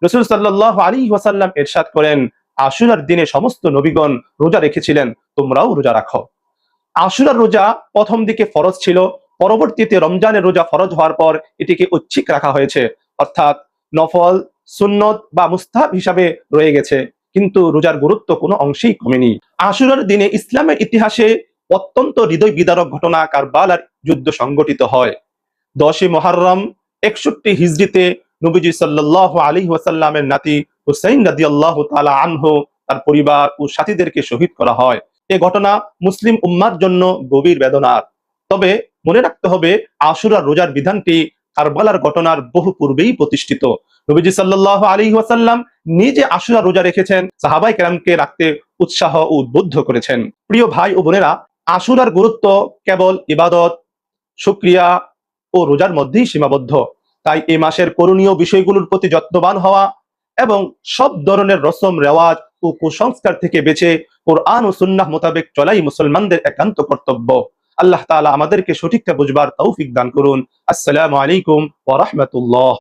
রাসূল সাল্লাল্লাহু আলাইহি ওয়াসাল্লাম ইরশাদ করেন, আশুরার দিনে সমস্ত নবীগণ রোজা রেখেছিলেন, তোমরাও রোজা রাখো। আশুরার রোজা প্রথম দিকে ফরজ ছিল, পরবর্তীতে রমজানের রোজা ফরজ হওয়ার পর এটিকে ঐচ্ছিক রাখা হয়েছে, অর্থাৎ নফল, সুন্নত বা মুস্তাহাব হিসাবে রয়ে গেছে, কিন্তু রোজার গুরুত্ব কোনো অংশেই কমেনি। আশুরার দিনে ইসলামের ইতিহাসে অত্যন্ত হৃদয় বিদারক ঘটনা কারবালার যুদ্ধ সংঘটিত হয়। 10ই মুহররম 61 হিজরিতে নবীজি সাল্লাল্লাহু আলাইহি ওয়াসাল্লামের নাতি হুসাইন রাদিয়াল্লাহু তাআলা আনহু তার পরিবার ও সাথীদেরকে শহীদ করা হয়। এই ঘটনা মুসলিম উম্মার জন্য গভীর বেদনার। তবে মনে রাখতে হবে, আশুরার রোজার বিধানটি কারবালার ঘটনার বহু পূর্বেই প্রতিষ্ঠিত। নবীজি সাল্লাল্লাহু আলাইহি ওয়াসাল্লাম নিজে আশুরা রোজা রেখেছেন, সাহাবায়ে কেরামকে রাখতে উৎসাহ ও উদ্বুদ্ধ করেছেন। প্রিয় ভাই ও বোনেরা, আশুরার গুরুত্ব কেবল ইবাদত, শুকরিয়া ও রোজার মধ্যেই সীমাবদ্ধ। তাই এই মাসের করণীয় বিষয়গুলোর প্রতি যত্নবান হওয়া এবং সব ধরনের রসম রেওয়াজ ও কুসংস্কার থেকে বেঁচে কোরআন ও সুন্নাহ মোতাবেক চলাই মুসলমানদের একান্ত কর্তব্য। আল্লাহ তাআলা আমাদেরকে সঠিকটা বুঝবার তৌফিক দান করুন। আসসালামু আলাইকুম ওয়া রাহমাতুল্লাহ।